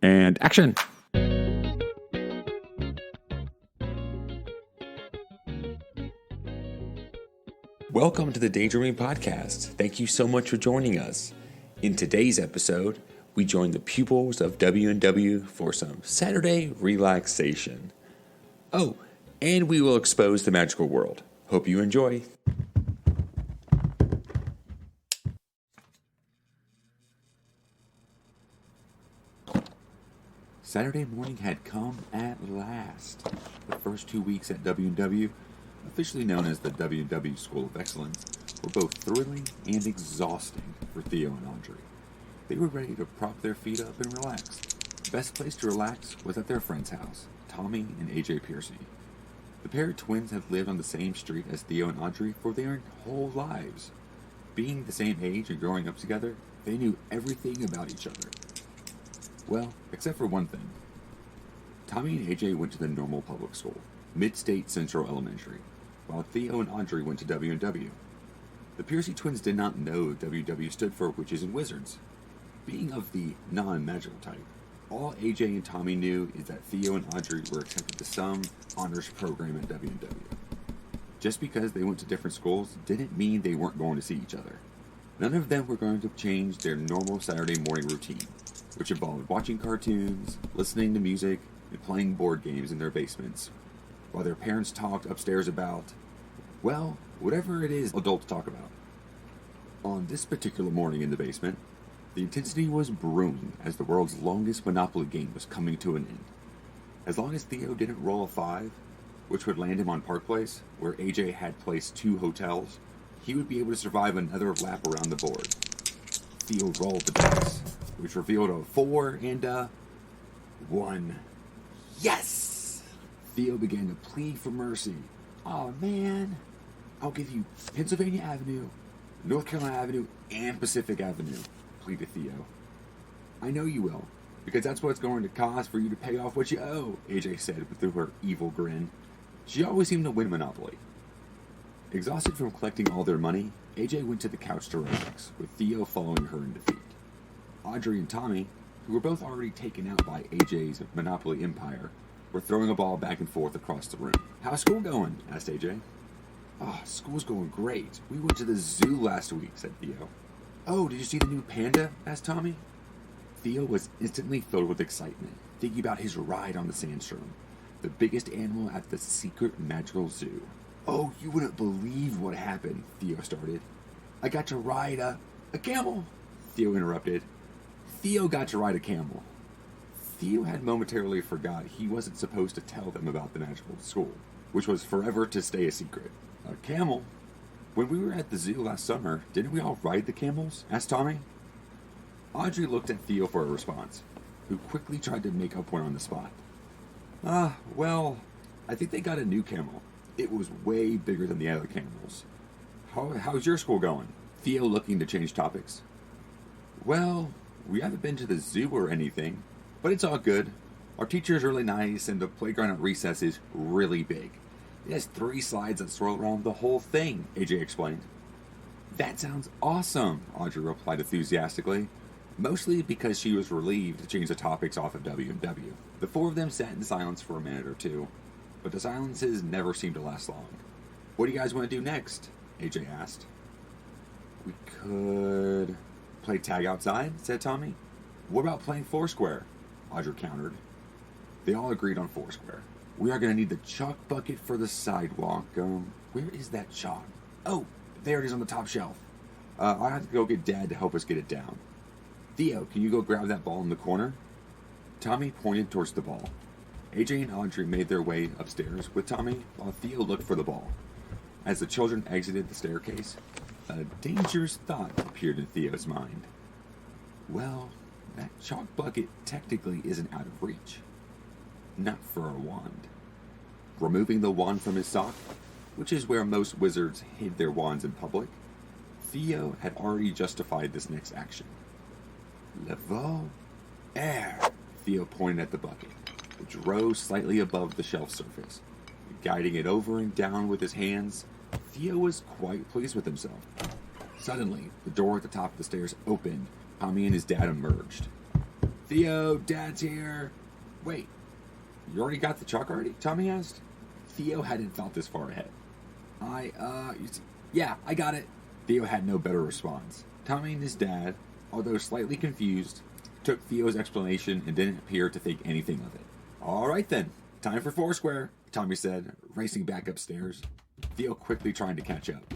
And action! Welcome to the Daydreaming Podcast. Thank you so much for joining us. In today's episode, we join the Pupils of W&W for some Saturday relaxation. Oh, and we will expose the magical world. Hope you enjoy. Saturday morning had come at last. The first 2 weeks at W&W, officially known as the W&W School of Excellence, were both thrilling and exhausting for Theo and Audrey. They were ready to prop their feet up and relax. The best place to relax was at their friend's house, Tommy and AJ Piercy. The pair of twins had lived on the same street as Theo and Audrey for their whole lives. Being the same age and growing up together, they knew everything about each other. Well, except for one thing. Tommy and AJ went to the normal public school, Mid-State Central Elementary, while Theo and Audrey went to W&W. The Piercy twins did not know W&W stood for Witches and Wizards. Being of the non-magical type, all AJ and Tommy knew is that Theo and Audrey were accepted to some honors program at W&W. Just because they went to different schools didn't mean they weren't going to see each other. None of them were going to change their normal Saturday morning routine, which involved watching cartoons, listening to music, and playing board games in their basements, while their parents talked upstairs about, well, whatever it is adults talk about. On this particular morning in the basement, the intensity was brewing as the world's longest Monopoly game was coming to an end. As long as Theo didn't roll a 5, which would land him on Park Place, where AJ had placed 2 hotels, he would be able to survive another lap around the board. Theo rolled the dice, which revealed a 4 and a 1. Yes! Theo began to plead for mercy. Oh man, I'll give you Pennsylvania Avenue, North Carolina Avenue, and Pacific Avenue, pleaded Theo. I know you will, because that's what it's going to cost for you to pay off what you owe, AJ said through her evil grin. She always seemed to win Monopoly. Exhausted from collecting all their money, AJ went to the couch to relax, with Theo following her in defeat. Audrey and Tommy, who were both already taken out by AJ's Monopoly empire, were throwing a ball back and forth across the room. How's school going? Asked AJ. Oh, school's going great. We went to the zoo last week, said Theo. Oh, did you see the new panda? Asked Tommy. Theo was instantly filled with excitement, thinking about his ride on the Sandstrom, the biggest animal at the secret magical zoo. Oh, you wouldn't believe what happened, Theo started. I got to ride a camel, Theo interrupted. Theo got to ride a camel. Theo had momentarily forgot he wasn't supposed to tell them about the magical school, which was forever to stay a secret. A camel? When we were at the zoo last summer, didn't we all ride the camels? Asked Tommy. Audrey looked at Theo for a response, who quickly tried to make up one on the spot. Well, I think they got a new camel. It was way bigger than the other camels. How's your school going? Theo looking to change topics. Well, we haven't been to the zoo or anything, but it's all good. Our teacher's really nice, and the playground at recess is really big. It has 3 slides that swirl around the whole thing, AJ explained. That sounds awesome, Audrey replied enthusiastically, mostly because she was relieved to change the topics off of W&W. The 4 of them sat in silence for a minute or two, but the silences never seemed to last long. What do you guys want to do next? AJ asked. We could play tag outside, said Tommy. What about playing Foursquare? Audrey countered. They all agreed on Foursquare. We are going to need the chalk bucket for the sidewalk. Where is that chalk? Oh, there it is on the top shelf. I'll have to go get Dad to help us get it down. Theo, can you go grab that ball in the corner? Tommy pointed towards the ball. AJ and Audrey made their way upstairs with Tommy while Theo looked for the ball. As the children exited the staircase, a dangerous thought appeared in Theo's mind. Well, that chalk bucket technically isn't out of reach. Not for a wand. Removing the wand from his sock, which is where most wizards hid their wands in public, Theo had already justified this next action. Leveau air, Theo pointed at the bucket, which rose slightly above the shelf surface. Guiding it over and down with his hands, Theo was quite pleased with himself. Suddenly, the door at the top of the stairs opened. Tommy and his dad emerged. Theo, Dad's here. Wait, you already got the truck already? Tommy asked. Theo hadn't thought this far ahead. Yeah, I got it. Theo had no better response. Tommy and his dad, although slightly confused, took Theo's explanation and didn't appear to think anything of it. All right then, time for Foursquare, Tommy said, racing back upstairs. Theo quickly trying to catch up.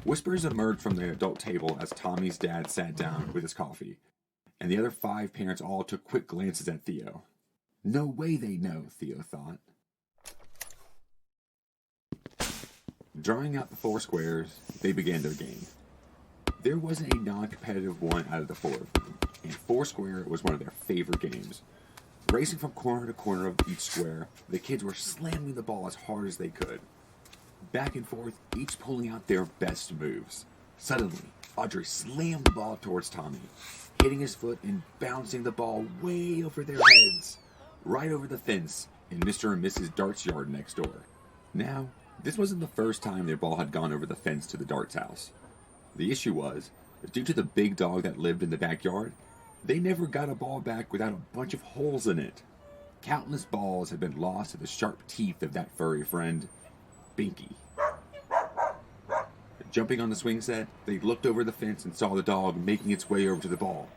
Whispers emerged from the adult table as Tommy's dad sat down with his coffee, and the other 5 parents all took quick glances at Theo. No way they know, Theo thought. Drawing out the 4 squares, they began their game. There wasn't a non-competitive one out of the 4 of them, and Foursquare was one of their favorite games. Racing from corner to corner of each square, the kids were slamming the ball as hard as they could. Back and forth, each pulling out their best moves. Suddenly, Audrey slammed the ball towards Tommy, hitting his foot and bouncing the ball way over their heads, right over the fence in Mr. and Mrs. Dart's yard next door. Now, this wasn't the first time their ball had gone over the fence to the Dart's house. The issue was, due to the big dog that lived in the backyard, they never got a ball back without a bunch of holes in it. Countless balls had been lost to the sharp teeth of that furry friend, Binky. Jumping on the swing set, they looked over the fence and saw the dog making its way over to the ball.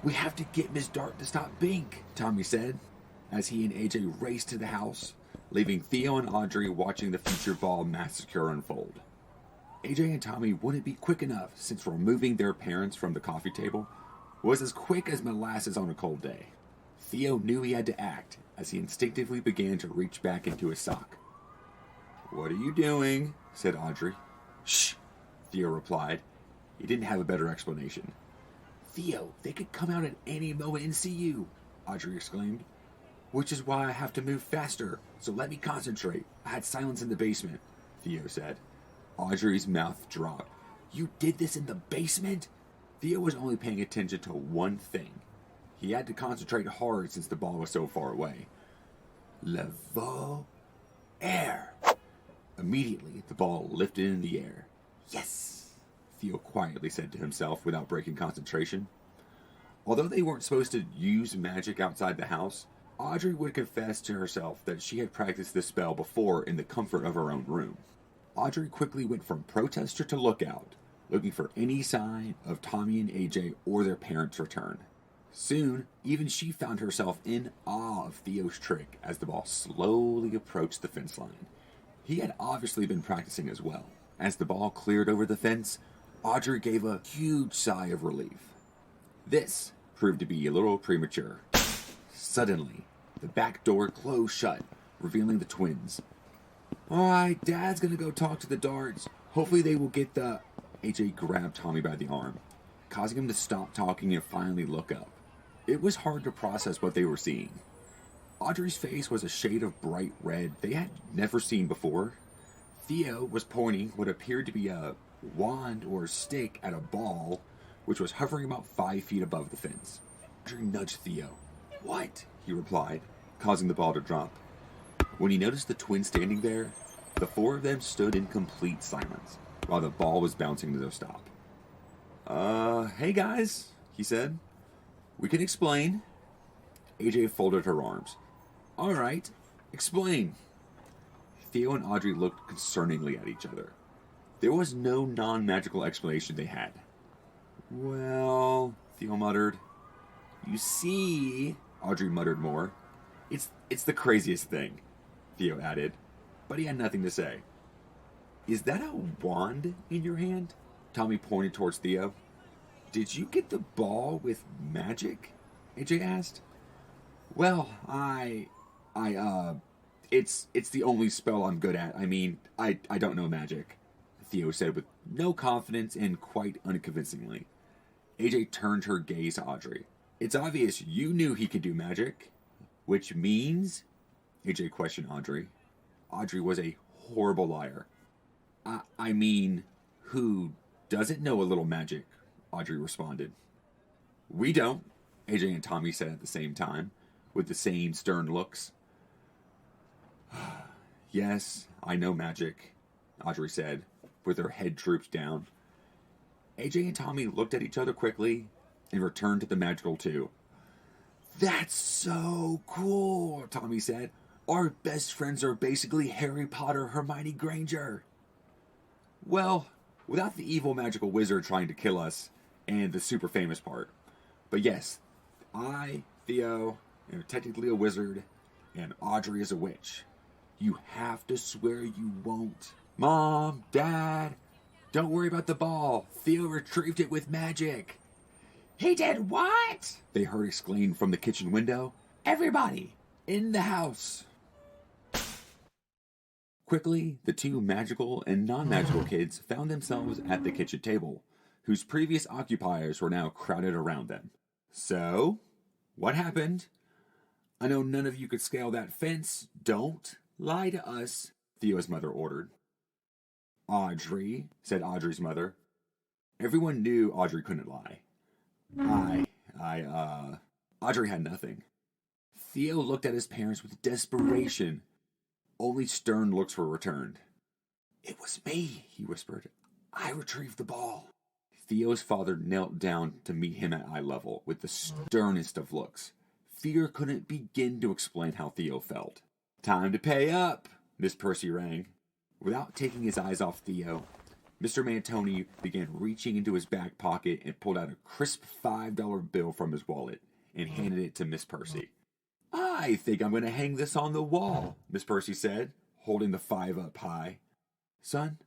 "We have to get Miss Dart to stop Bink," Tommy said, as he and AJ raced to the house, leaving Theo and Audrey watching the future ball massacre unfold. AJ and Tommy wouldn't be quick enough, since removing their parents from the coffee table was as quick as molasses on a cold day. Theo knew he had to act, as he instinctively began to reach back into his sock. "What are you doing?" said Audrey. "Shh," Theo replied. He didn't have a better explanation. "Theo, they could come out at any moment and see you," Audrey exclaimed. "Which is why I have to move faster, so let me concentrate. I had silence in the basement," Theo said. Audrey's mouth dropped. "You did this in the basement?" Theo was only paying attention to one thing. He had to concentrate hard since the ball was so far away. Le vol air. Immediately, the ball lifted in the air. "Yes," Theo quietly said to himself without breaking concentration. Although they weren't supposed to use magic outside the house, Audrey would confess to herself that she had practiced this spell before in the comfort of her own room. Audrey quickly went from protester to lookout, looking for any sign of Tommy and AJ or their parents' return. Soon, even she found herself in awe of Theo's trick as the ball slowly approached the fence line. He had obviously been practicing as well. As the ball cleared over the fence, Audrey gave a huge sigh of relief. This proved to be a little premature. Suddenly, the back door closed shut, revealing the twins. "All right, Dad's gonna go talk to the Darts. Hopefully they will get the..." AJ grabbed Tommy by the arm, causing him to stop talking and finally look up. It was hard to process what they were seeing. Audrey's face was a shade of bright red they had never seen before. Theo was pointing what appeared to be a wand or stick at a ball, which was hovering about 5 feet above the fence. Audrey nudged Theo. "What?" he replied, causing the ball to drop. When he noticed the twins standing there, the 4 of them stood in complete silence, while the ball was bouncing to no stop. Hey guys," he said. "We can explain." AJ folded her arms. "All right, explain." Theo and Audrey looked concerningly at each other. There was no non-magical explanation they had. "Well," Theo muttered. "You see," Audrey muttered more. It's the craziest thing," Theo added, but he had nothing to say. "Is that a wand in your hand?" Tommy pointed towards Theo. "Did you get the ball with magic?" AJ asked. "Well, it's the only spell I'm good at. I mean, I don't know magic," Theo said with no confidence and quite unconvincingly. AJ turned her gaze to Audrey. "It's obvious you knew he could do magic. Which means?" AJ questioned Audrey. Audrey was a horrible liar. I mean, who doesn't know a little magic?" Audrey responded. "We don't," AJ and Tommy said at the same time, with the same stern looks. "Yes, I know magic," Audrey said, with her head drooped down. AJ and Tommy looked at each other quickly and returned to the magical too. That's so cool, Tommy said. Our best friends are basically Harry Potter, Hermione Granger. Well, without the evil magical wizard trying to kill us and the super famous part. But yes, I, Theo, am technically a wizard, and Audrey is a witch. You have to swear you won't. Mom, Dad, don't worry about the ball. Theo retrieved it with magic. He did what? They heard exclaimed from the kitchen window. Everybody, in the house. Quickly, the two magical and non-magical kids found themselves at the kitchen table, whose previous occupiers were now crowded around them. So, what happened? I know none of you could scale that fence. Don't lie to us, Theo's mother ordered. Audrey, said Audrey's mother. Everyone knew Audrey couldn't lie. Audrey had nothing. Theo looked at his parents with desperation. Only stern looks were returned. It was me, he whispered. I retrieved the ball. Theo's father knelt down to meet him at eye level with the sternest of looks. Fear couldn't begin to explain how Theo felt. Time to pay up, Miss Percy rang. Without taking his eyes off Theo, Mr. Mantoni began reaching into his back pocket and pulled out a crisp $5 bill from his wallet and handed it to Miss Percy. I think I'm going to hang this on the wall, Miss Percy said, holding the $5 up high. Son,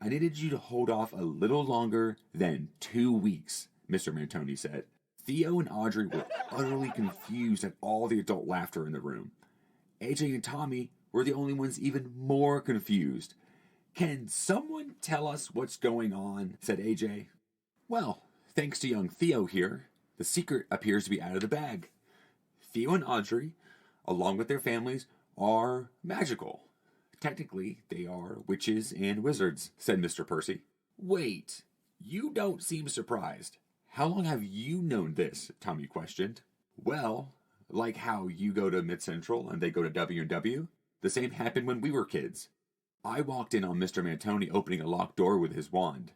I needed you to hold off a little longer than 2 weeks, Mr. Mantoni said. Theo and Audrey were utterly confused at all the adult laughter in the room. AJ and Tommy were the only ones even more confused. Can someone tell us what's going on? Said AJ. Well, thanks to young Theo here, the secret appears to be out of the bag. Theo and Audrey, along with their families, are magical. Technically, they are witches and wizards, said Mr. Percy. Wait, you don't seem surprised. How long have you known this? Tommy questioned. Well, like how you go to Mid-Central and they go to W&W, the same happened when we were kids. I walked in on Mr. Mantoni opening a locked door with his wand.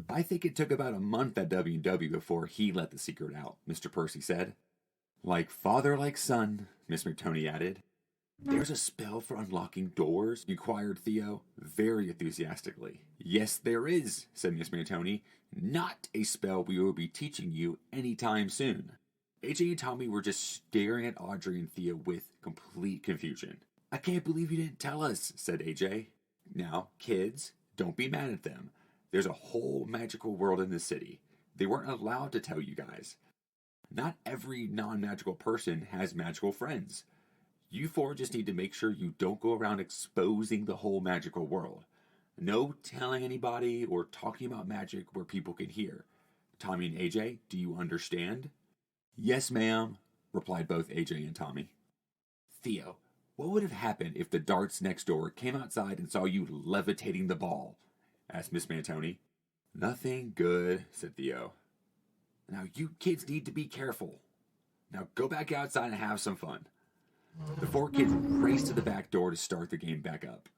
I think it took about a month at W&W before he let the secret out, Mr. Percy said. Like father, like son, Miss Mantoni added. There's a spell for unlocking doors? Inquired Theo, very enthusiastically. Yes, there is, said Miss Mantoni. Not a spell we will be teaching you anytime soon. AJ and Tommy were just staring at Audrey and Theo with complete confusion. I can't believe you didn't tell us, said AJ. Now, kids, don't be mad at them. There's a whole magical world in this city. They weren't allowed to tell you guys. Not every non-magical person has magical friends. You four just need to make sure you don't go around exposing the whole magical world. No telling anybody or talking about magic where people can hear. Tommy and AJ, do you understand? Yes, ma'am, replied both AJ and Tommy. Theo, what would have happened if the darts next door came outside and saw you levitating the ball? Asked Miss Mantoni. Nothing good, said Theo. Now you kids need to be careful. Now go back outside and have some fun. The four kids raced to the back door to start the game back up.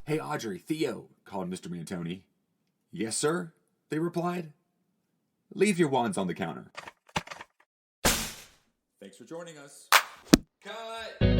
Hey, Audrey, Theo, called Mr. Mantoni. Yes, sir, they replied. Leave your wands on the counter. Thanks for joining us. Cut!